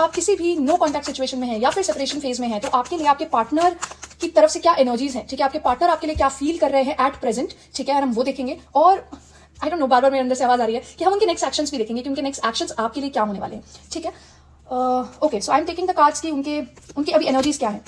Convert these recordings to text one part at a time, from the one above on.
आप किसी भी नो कॉन्टैक्ट सिचुएशन में हैं या फिर सेपरेशन फेज में हैं, तो आपके लिए आपके पार्टनर की तरफ से क्या एनर्जीज हैं, ठीक है, आपके पार्टनर आपके लिए क्या फील कर रहे हैं एट प्रेजेंट, ठीक है, और हम वो देखेंगे। और आई डोंट नो, बार बार मेरे अंदर से आवाज आ रही है कि हम उनके नेक्स्ट एक्शंस भी देखेंगे कि उनके नेक्स्ट एक्शंस आपके लिए क्या होने वाले हैं, ठीक है। Okay, so I am taking the cards की उनकी अभी एनर्जीज क्या है।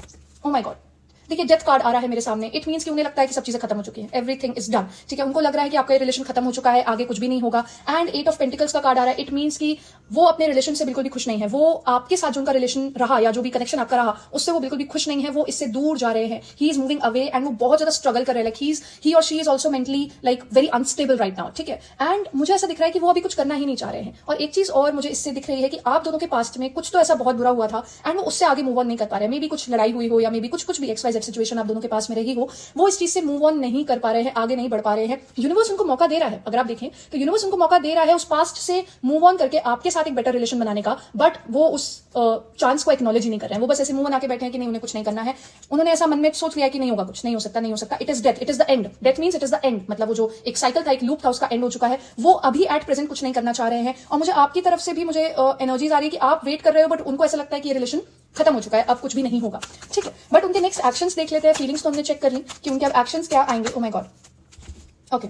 ओ माय गॉड, देखिए डेथ कार्ड आ रहा है मेरे सामने। इट मीन्स कि उन्हें लगता है कि सब चीजें खत्म हो चुकी है, एवरीथिंग इज डन, ठीक है। उनको लग रहा है कि आपका रिलेशन खत्म हो चुका है, आगे कुछ भी नहीं होगा। एंड 8 ऑफ पेंटिकल्स का कार्ड आ रहा है। इट मीन्स कि वो अपने रिलेशन से बिल्कुल भी खुश नहीं है। वो आपके साथ जो उनका रिलेशन रहा या जो भी कनेक्शन आपका रहा उससे वो बिल्कुल भी खुश नहीं है। वो इससे दूर जा रहे हैं, he is moving away and वो बहुत ज्यादा स्ट्रगल कर रहे हैं। लाइक ही और she is also mentally like very unstable right now, ठीक है। एंड मुझे ऐसा दिख रहा है कि वो अभी कुछ करना ही नहीं चाह रहे हैं। और एक चीज और मुझे इससे दिख रही है कि आप दोनों के पास्ट में कुछ तो ऐसा बहुत बुरा हुआ था एंड वो उससे आगे मूव ऑन नहीं कर पा रहे हैं। मे बी कुछ लड़ाई हुई हो या मे बी कुछ भी XYZ सिचुएशन आप दोनों के पास में रही हो, वो इस चीज से मूव ऑन नहीं कर पा रहे हैं, आगे नहीं बढ़ पा रहे हैं। यूनिवर्स उनको मौका दे रहा है, अगर आप देखें तो यूनिवर्स उनको मौका दे रहा है उस पास्ट से मूव ऑन करके आपके साथ एक बेटर रिलेशन बनाने का, बट वो उस चांस को एक्नॉलेज ही नहीं कर रहे हैं। वो बस ऐसे मूव ऑन आके बैठे हैं कि नहीं, उन्हें कुछ नहीं करना है। उन्होंने ऐसा मन में सोच लिया कि नहीं होगा, कुछ नहीं हो सकता, नहीं हो सकता। It is death, it is the end. Death means it is the end, मतलब वो जो एक साइकिल था, एक लूप था, उसका एंड हो चुका है। वो अभी एट प्रेजेंट कुछ नहीं करना चाह रहे हैं। और मुझे आपकी तरफ से भी मुझे एनर्जीज आ रही है कि आप वेट कर रहे हो, बट उनको ऐसा लगता है कि ये रिलेशन खत्म हो चुका है, अब कुछ भी नहीं होगा, ठीक है। बट उनके नेक्स्ट एक्शंस देख लेते हैं। फीलिंग्स तो हमने चेक कर ली कि उनके अब एक्शंस क्या आएंगे। ओ माय गॉड, ओके,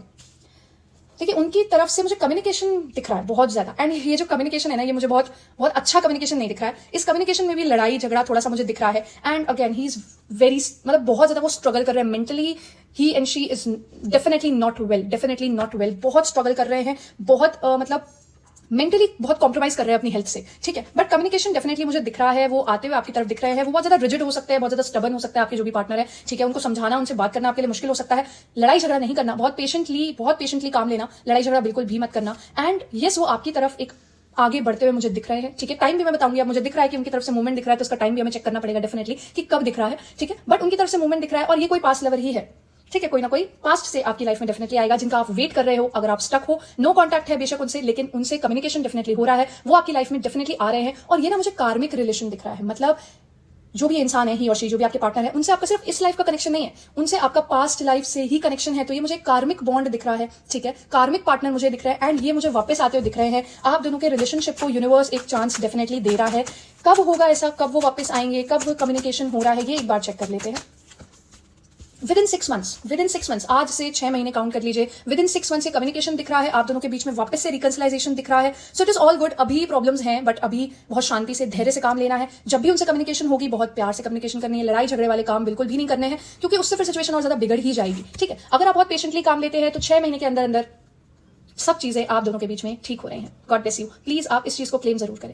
देखिए उनकी तरफ से मुझे कम्युनिकेशन दिख रहा है बहुत ज्यादा। एंड ये जो कम्युनिकेशन है ना, ये मुझे बहुत बहुत अच्छा कम्युनिकेशन नहीं दिख रहा है। इस कम्युनिकेशन में भी लड़ाई झगड़ा थोड़ा सा मुझे दिख रहा है। And again he is very, मतलब बहुत ज्यादा वो स्ट्रगल कर रहे हैं mentally. He and she is definitely not well, definitely not well. बहुत स्ट्रगल कर रहे हैं, बहुत मतलब मेंटली बहुत कॉम्प्रोमाइज कर रहे हैं अपनी हेल्थ से, ठीक है। बट कम्युनिकेशन डेफिनेटली मुझे दिख रहा है, वो आते हुए आपकी तरफ दिख रहे हैं। वो बहुत ज्यादा रिजिड हो सकते हैं, बहुत ज्यादा स्टबन हो सकता है आपके जो भी पार्टनर है, ठीक है। उनको समझाना, उनसे बात करना आपके लिए मुश्किल हो सकता है। लड़ाई झगड़ा नहीं करना, बहुत पेशेंटली काम लेना, लड़ाई झगड़ा बिल्कुल भी मत करना। एंड यस, वो आपकी तरफ एक आगे बढ़ते हुए मुझे दिख रहे हैं, ठीक है। टाइम भी मैं बताऊंगी। अब मुझे दिख रहा है कि उनकी तरफ से मूवमेंट दिख रहा है, तो उसका टाइम भी हमें चेक करना पड़ेगा डेफिनेटली कि कब दिख रहा है, ठीक है। बट उनकी तरफ से मूवमेंट दिख रहा है और ये कोई पास्ट लवर ही है, ठीक है। कोई ना कोई पास्ट से आपकी लाइफ में डेफिनेटली आएगा, जिनका आप वेट कर रहे हो। अगर आप स्टक हो, नो कांटेक्ट है बेशक उनसे, लेकिन उनसे कम्युनिकेशन डेफिनेटली हो रहा है, वो आपकी लाइफ में डेफिनेटली आ रहे हैं। और ये ना मुझे कार्मिक रिलेशन दिख रहा है, मतलब जो भी इंसान है, ही और शी, जो भी आपके पार्टनर है, उनसे आपका सिर्फ इस लाइफ का कनेक्शन नहीं है, उनसे आपका पास्ट लाइफ से ही कनेक्शन है। तो ये मुझे कार्मिक बॉन्ड दिख रहा है, ठीक है। कार्मिक पार्टनर मुझे दिख रहा है। एंड ये मुझे वापस आते हुए दिख रहे हैं। आप दोनों के रिलेशनशिप को यूनिवर्स एक चांस डेफिनेटली दे रहा है। कब होगा ऐसा, कब वो वापस आएंगे, कब कम्युनिकेशन हो रहा है, ये एक बार चेक कर लेते हैं। विद इन 6 मंथ्स, आज से 6 महीने काउंट कर लीजिए। विद इन 6 मंथ्स से कम्युनिकेशन दिख रहा है, आप दोनों के बीच में वापस से रिकंसिलाइजेशन दिख रहा है। So it is all good. अभी प्रॉब्लम्स हैं, बट अभी बहुत शांति से, धैर्य से काम लेना है। जब भी उनसे कम्युनिकेशन होगी, बहुत प्यार से कम्युनिकेशन करनी है। लड़ाई झगड़े वाले काम बिल्कुल भी नहीं करने हैं, क्योंकि उससे फिर सिचुएशन और ज्यादा बिगड़ ही जाएगी, ठीक है। अगर आप बहुत पेशेंटली काम लेते हैं तो 6 महीने के अंदर अंदर सब चीजें आप दोनों के बीच में ठीक हो रही हैं। God bless you. प्लीज आप इस चीज को क्लेम जरूर करें।